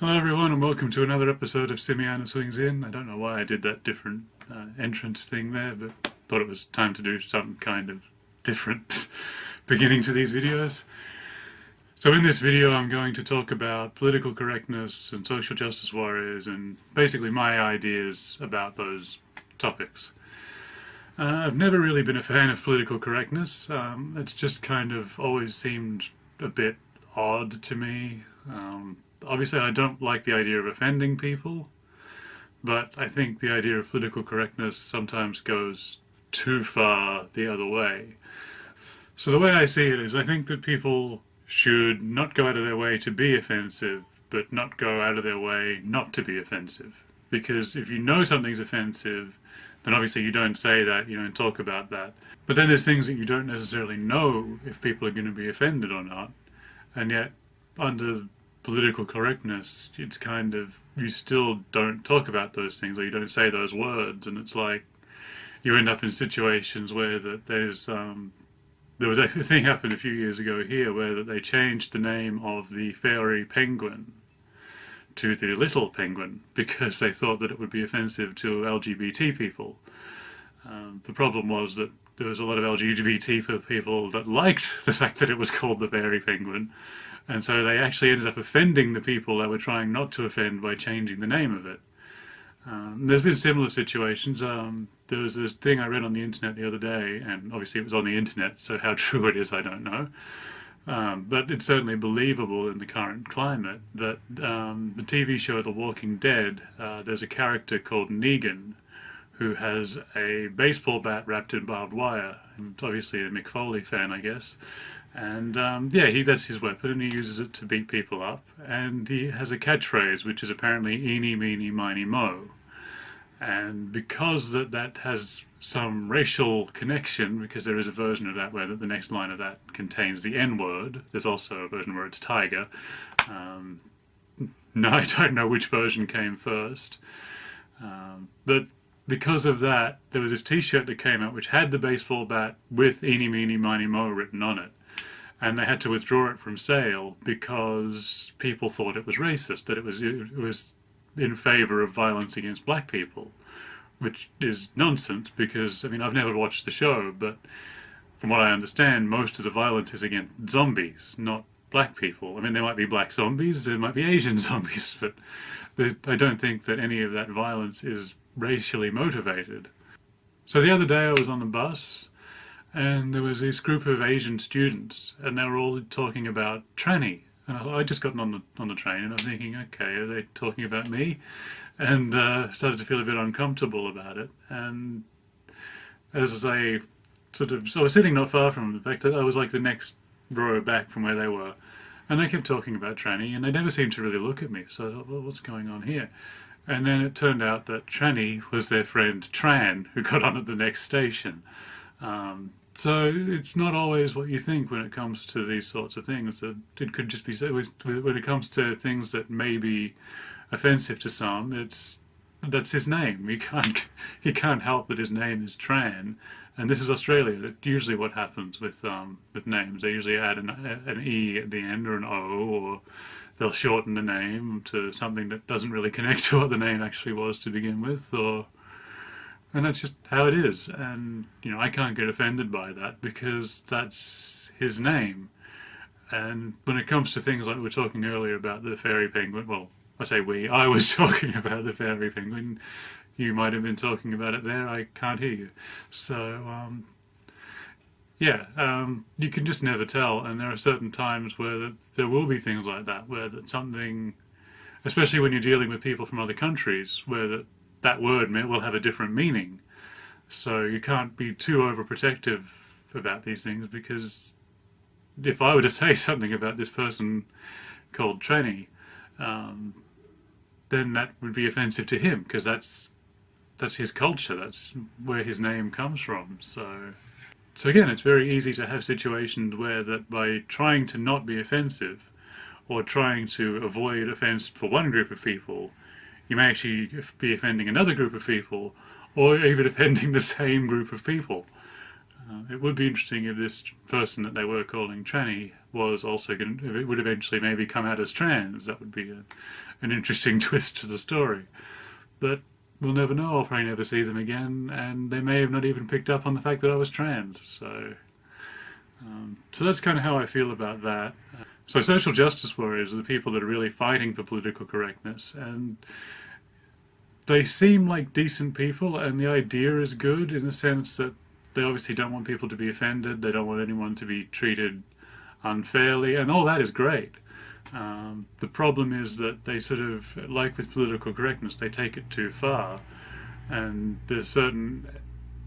Hello everyone and welcome to another episode of Simiana Swings In. I don't know why I did that different entrance thing there, but thought it was time to do some kind of different beginning to these videos. So in this video I'm going to talk about political correctness and social justice warriors and basically my ideas about those topics. I've never really been a fan of political correctness. It's just kind of always seemed a bit odd to me. Obviously, I don't like the idea of offending people, but I think the idea of political correctness sometimes goes too far the other way. So the way I see it is I think that people should not go out of their way to be offensive, but not go out of their way not to be offensive. Because if you know something's offensive, then obviously you don't say that, you don't talk about that. But then there's things that you don't necessarily know if people are going to be offended or not. And yet, under political correctness, it's kind of, you still don't talk about those things or you don't say those words, and it's like you end up in situations where there was a thing happened a few years ago here where that they changed the name of the fairy penguin to the little penguin because they thought that it would be offensive to LGBT people. The problem was that there was a lot of LGBT people that liked the fact that it was called the fairy penguin, and so they actually ended up offending the people they were trying not to offend by changing the name of it. There's been similar situations. There was this thing I read on the internet the other day, and obviously it was on the internet, so how true it is I don't know. But it's certainly believable in the current climate that the TV show The Walking Dead, there's a character called Negan who has a baseball bat wrapped in barbed wire. And obviously a Mick Foley fan, I guess. And yeah, that's his weapon, and he uses it to beat people up. And he has a catchphrase, which is apparently "eeny, meeny, miny, mo." And because that has some racial connection, because there is a version of that where the next line of that contains the N-word. There's also a version where it's tiger. No, I don't know which version came first. But because of that, there was this t-shirt that came out which had the baseball bat with "eeny, meeny, miny, mo" written on it. And they had to withdraw it from sale because people thought it was racist, that it was in favour of violence against black people, which is nonsense because, I mean, I've never watched the show, but from what I understand, most of the violence is against zombies, not black people. I mean, there might be black zombies, there might be Asian zombies, but I don't think that any of that violence is racially motivated. So the other day I was on the bus, and there was this group of Asian students, and they were all talking about tranny. And I just gotten on the train, and I'm thinking, okay, are they talking about me? And started to feel a bit uncomfortable about it. And as I so I was sitting not far from them. In fact, I was like the next row back from where they were, and they kept talking about tranny, and they never seemed to really look at me. So I thought, well, what's going on here? And then it turned out that tranny was their friend Tran, who got on at the next station. So it's not always what you think when it comes to these sorts of things. That it could just be when it comes to things that may be offensive to some. That's his name. He can't help that his name is Tran, and this is Australia. That's usually what happens with names. They usually add an e at the end or an o, or they'll shorten the name to something that doesn't really connect to what the name actually was to begin with, and that's just how it is. And, I can't get offended by that because that's his name. And when it comes to things like we were talking earlier about the fairy penguin, well, I was talking about the fairy penguin. You might have been talking about it there. I can't hear you. So, you can just never tell. And there are certain times where there will be things like that, where that something, especially when you're dealing with people from other countries, where that word will have a different meaning. So you can't be too overprotective about these things, because if I were to say something about this person called Tranny, then that would be offensive to him, because that's his culture, that's where his name comes from. So again, it's very easy to have situations where that by trying to not be offensive, or trying to avoid offence for one group of people, you may actually be offending another group of people, or even offending the same group of people. It would be interesting if this person that they were calling tranny was also going to, if it would eventually maybe come out as trans. That would be an interesting twist to the story. But we'll never know. I'll probably never see them again, and they may have not even picked up on the fact that I was trans. So that's kind of how I feel about that. So social justice warriors are the people that are really fighting for political correctness, and they seem like decent people, and the idea is good in the sense that they obviously don't want people to be offended, they don't want anyone to be treated unfairly, and all that is great. The problem is that they sort of, like with political correctness, they take it too far, and there's certain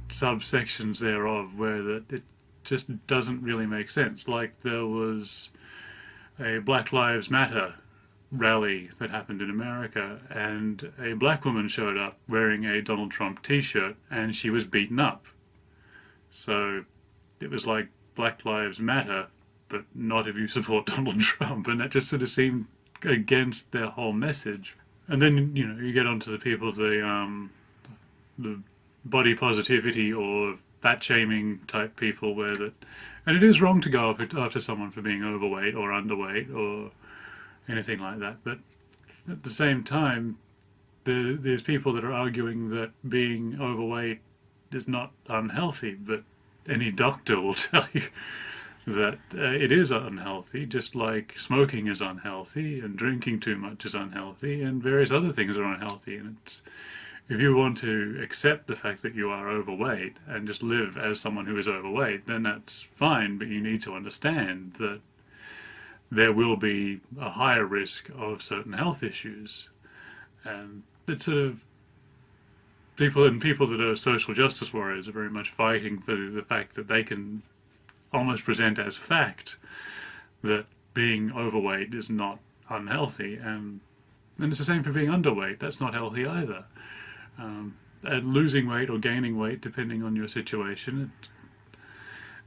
subsections thereof where that it just doesn't really make sense. Like there was a Black Lives Matter rally that happened in America, and a black woman showed up wearing a Donald Trump t-shirt, and she was beaten up. So it was like Black Lives Matter, but not if you support Donald Trump, and that just sort of seemed against their whole message. And then, you know, you get onto the people, the body positivity or fat shaming type people, where that, and it is wrong to go after someone for being overweight or underweight or anything like that, but at the same time, there's people that are arguing that being overweight is not unhealthy, but any doctor will tell you that it is unhealthy, just like smoking is unhealthy and drinking too much is unhealthy and various other things are unhealthy. And it's, if you want to accept the fact that you are overweight and just live as someone who is overweight, then that's fine, but you need to understand that there will be a higher risk of certain health issues. And it's sort of people that are social justice warriors are very much fighting for the fact that they can almost present as fact that being overweight is not unhealthy, and it's the same for being underweight. That's not healthy either. Losing weight or gaining weight, depending on your situation,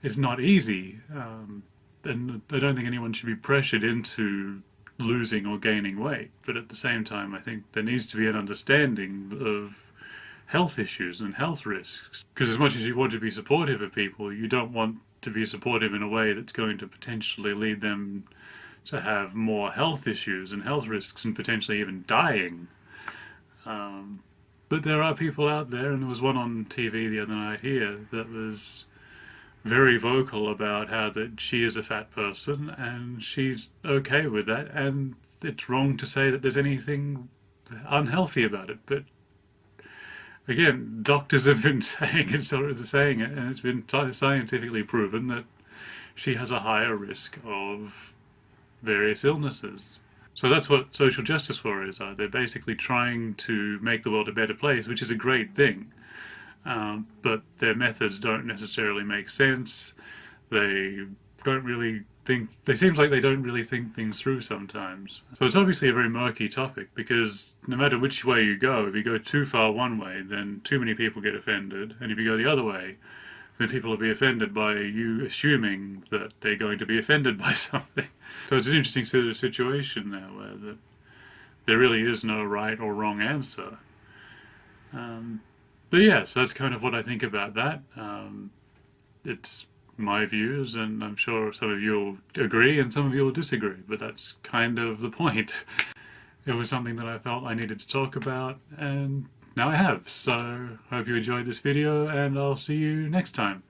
it's not easy, and I don't think anyone should be pressured into losing or gaining weight, but at the same time I think there needs to be an understanding of health issues and health risks, because as much as you want to be supportive of people, you don't want to be supportive in a way that's going to potentially lead them to have more health issues and health risks and potentially even dying. But there are people out there, and there was one on TV the other night here that was very vocal about how that she is a fat person and she's okay with that, and it's wrong to say that there's anything unhealthy about it. But again, doctors have been saying it, and it's been scientifically proven that she has a higher risk of various illnesses. So that's what social justice warriors are. They're basically trying to make the world a better place, which is a great thing. But their methods don't necessarily make sense. They don't really think, it seems like they don't really think things through sometimes. So it's obviously a very murky topic, because no matter which way you go, if you go too far one way, then too many people get offended, and if you go the other way, then people will be offended by you assuming that they're going to be offended by something. So it's an interesting sort of situation now, where there really is no right or wrong answer. But yeah, so that's kind of what I think about that. It's my views, and I'm sure some of you will agree and some of you will disagree, but that's kind of the point. It was something that I felt I needed to talk about, and now I have. So, hope you enjoyed this video, and I'll see you next time.